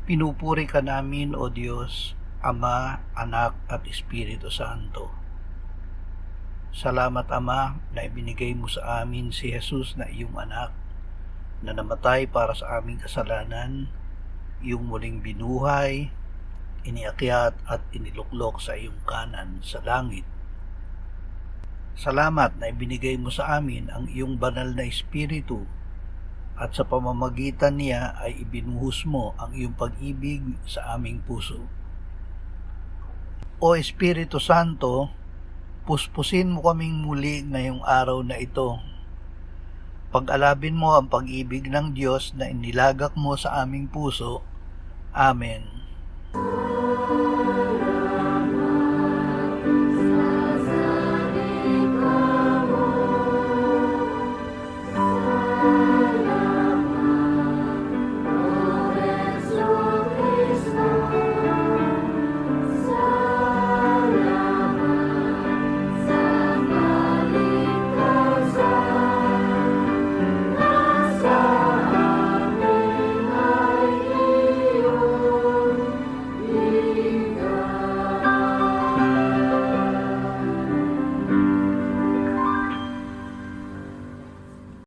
Pinupuri ka namin, O Diyos, Ama, Anak at Espiritu Santo. Salamat, Ama, na ibinigay mo sa amin si Jesus na iyong anak, na namatay para sa aming kasalanan, iyong muling binuhay, iniakyat at iniluklok sa iyong kanan sa langit. Salamat na ibinigay mo sa amin ang iyong banal na Espiritu, at sa pamamagitan niya ay ibinuhos mo ang iyong pag-ibig sa aming puso. O Espiritu Santo, puspusin mo kaming muli ngayong araw na ito. Pag-alabin mo ang pag-ibig ng Diyos na inilagak mo sa aming puso. Amen.